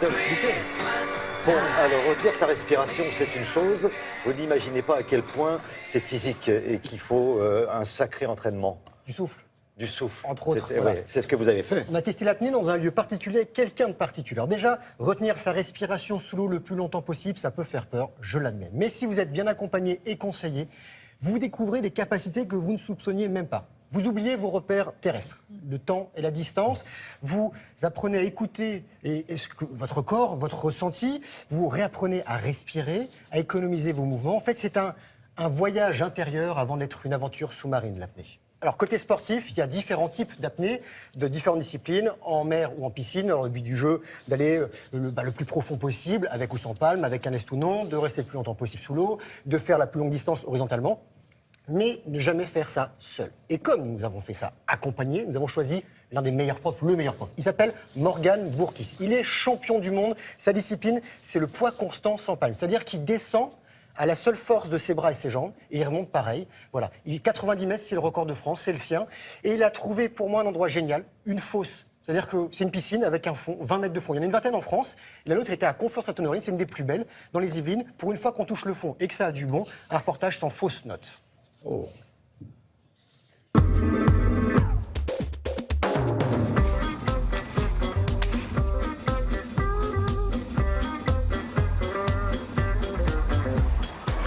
activité. Bon, alors, retenir sa respiration, c'est une chose. Vous n'imaginez pas à quel point c'est physique et qu'il faut un sacré entraînement. Du souffle. Du souffle. Entre autres. Voilà. Ouais, c'est ce que vous avez fait. On a testé l'apnée dans un lieu particulier, quelqu'un de particulier. Alors déjà, retenir sa respiration sous l'eau le plus longtemps possible, ça peut faire peur, je l'admets. Mais si vous êtes bien accompagné et conseillé, vous découvrez des capacités que vous ne soupçonniez même pas. Vous oubliez vos repères terrestres, le temps et la distance. Vous apprenez à écouter votre corps, votre ressenti. Vous réapprenez à respirer, à économiser vos mouvements. En fait, c'est un voyage intérieur avant d'être une aventure sous-marine, l'apnée. Alors, côté sportif, il y a différents types d'apnée, de différentes disciplines, en mer ou en piscine. Alors, le but du jeu, d'aller le plus profond possible, avec ou sans palme, avec un est ou non, de rester le plus longtemps possible sous l'eau, de faire la plus longue distance horizontalement, mais ne jamais faire ça seul. Et comme nous avons fait ça accompagné, nous avons choisi l'un des meilleurs profs, le meilleur prof. Il s'appelle Morgan Bourkis. Il est champion du monde. Sa discipline, c'est le poids constant sans palme. C'est-à-dire qu'il descend à la seule force de ses bras et ses jambes, et il remonte pareil. Voilà. 90 mètres, c'est le record de France, c'est le sien. Et il a trouvé pour moi un endroit génial, une fosse. C'est-à-dire que c'est une piscine avec un fond, 20 mètres de fond. Il y en a une vingtaine en France. Et la nôtre était à Conflans-Sainte-Honorine, c'est une des plus belles, dans les Yvelines. Pour une fois qu'on touche le fond et que ça a du bon, un reportage sans fausse note. Oh.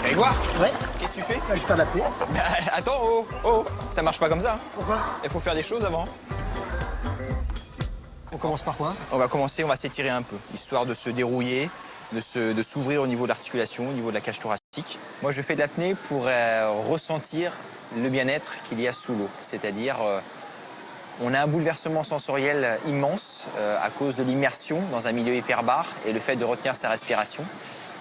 Grégoire, Ouais. qu'est-ce que tu fais? Je vais faire l'apnée. Attends, ça marche pas comme ça. Pourquoi? Il faut faire des choses avant. On commence par quoi? On va commencer, on va s'étirer un peu, histoire de se dérouiller, de s'ouvrir au niveau de l'articulation, au niveau de la cage thoracique. Moi, je fais de l'apnée pour ressentir le bien-être qu'il y a sous l'eau. C'est-à-dire, on a un bouleversement sensoriel immense à cause de l'immersion dans un milieu hyperbare et le fait de retenir sa respiration.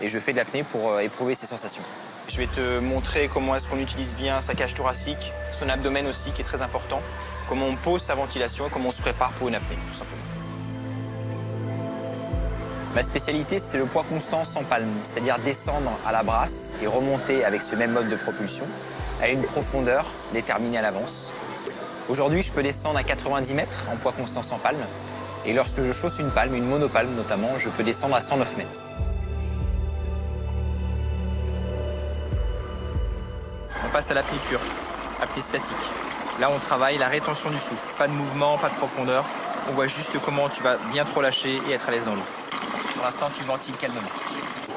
Et je fais de l'apnée pour éprouver ces sensations. Je vais te montrer comment est-ce qu'on utilise bien sa cage thoracique, son abdomen aussi qui est très important, comment on pose sa ventilation et comment on se prépare pour une apnée, tout simplement. Ma spécialité, c'est le poids constant sans palme, c'est-à-dire descendre à la brasse et remonter avec ce même mode de propulsion à une profondeur déterminée à l'avance. Aujourd'hui, je peux descendre à 90 mètres en poids constant sans palme. Et lorsque je chausse une palme, une monopalme notamment, je peux descendre à 109 mètres. On passe à l'apnée pure, apnée statique. Là, on travaille la rétention du souffle. Pas de mouvement, pas de profondeur. On voit juste comment tu vas bien trop lâcher et être à l'aise dans l'eau. Pour l'instant, tu ventiles calmement.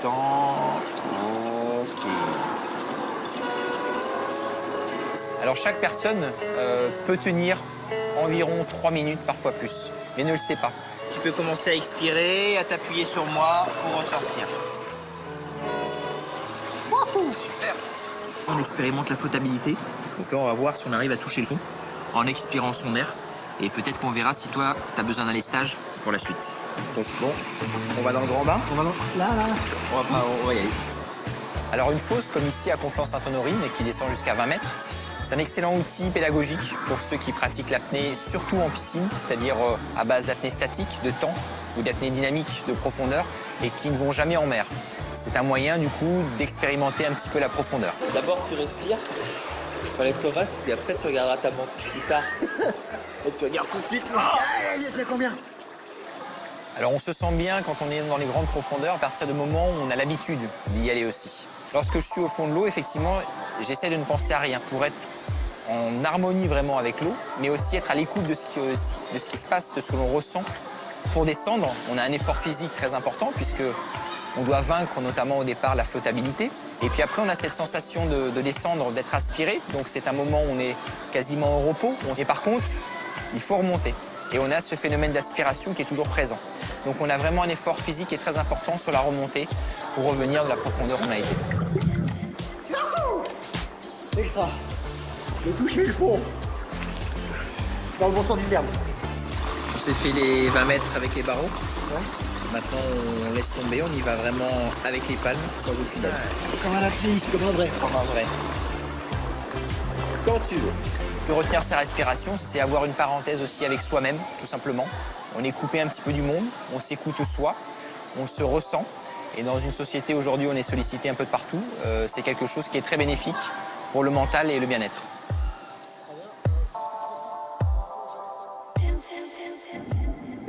Ok. Alors, chaque personne peut tenir environ 3 minutes, parfois plus, mais ne le sait pas. Tu peux commencer à expirer, à t'appuyer sur moi pour ressortir. Wouhou, super. On expérimente la flottabilité. Donc là, on va voir si on arrive à toucher le fond en expirant son air. Et peut-être qu'on verra si toi, tu as besoin d'un lestage pour la suite. Donc bon, on va dans le grand bain. On va là. On va y aller. Alors une fosse, comme ici à Conflans-Sainte-Honorine, qui descend jusqu'à 20 mètres, c'est un excellent outil pédagogique pour ceux qui pratiquent l'apnée, surtout en piscine, c'est-à-dire à base d'apnée statique, de temps, ou d'apnée dynamique, de profondeur, et qui ne vont jamais en mer. C'est un moyen, du coup, d'expérimenter un petit peu la profondeur. D'abord, tu respires, tu enlèves ton masque, puis après, tu regarderas ta montre plus tard. Et tu regardes tout de suite. Il y a combien? Alors on se sent bien quand on est dans les grandes profondeurs à partir du moment où on a l'habitude d'y aller aussi. Lorsque je suis au fond de l'eau, effectivement, j'essaie de ne penser à rien pour être en harmonie vraiment avec l'eau, mais aussi être à l'écoute de ce qui se passe, de ce que l'on ressent. Pour descendre, on a un effort physique très important puisque on doit vaincre notamment au départ la flottabilité. Et puis après, on a cette sensation de descendre, d'être aspiré. Donc c'est un moment où on est quasiment au repos. Et par contre, il faut remonter. Et on a ce phénomène d'aspiration qui est toujours présent. Donc on a vraiment un effort physique qui est très important sur la remontée pour revenir de la profondeur où on a été. Extra. J'ai touché le fond. Dans le bon sens du terme. On s'est fait les 20 mètres avec les barreaux. Ouais. Maintenant, on laisse tomber. On y va vraiment avec les palmes, sans aucune aide. Comme un apnéiste, comme un vrai. Comme un vrai. Quand tu veux. De retenir sa respiration, c'est avoir une parenthèse aussi avec soi-même, tout simplement. On est coupé un petit peu du monde, on s'écoute soi, on se ressent. Et dans une société aujourd'hui où on est sollicité un peu de partout, c'est quelque chose qui est très bénéfique pour le mental et le bien-être.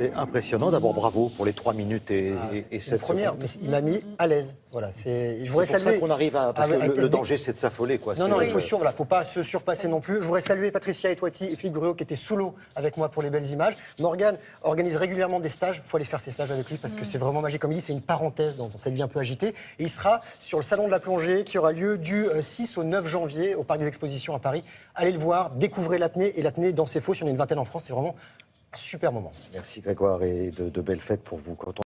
C'est impressionnant. D'abord, bravo pour les 3 minutes et C'est 7 une première, mais il m'a mis à l'aise. Voilà, je voudrais C'est pour ça saluer. qu'on arrive à... Parce que avec le danger, c'est de s'affoler, quoi. Non, C'est- il faut pas se surpasser non plus. Je voudrais saluer Patricia Etouati et Philippe Gruot qui étaient sous l'eau avec moi pour les belles images. Morgane organise régulièrement des stages. Il faut aller faire ses stages avec lui parce que c'est vraiment magique. Comme il dit, c'est une parenthèse dans cette vie un peu agitée. Et il sera sur le Salon de la plongée qui aura lieu du 6 au 9 janvier au Parc des Expositions à Paris. Allez le voir, découvrez l'apnée. Et l'apnée dans ses faux, il y en a une vingtaine en France. C'est vraiment un super moment. Merci Grégoire et de belles fêtes pour vous. Quand on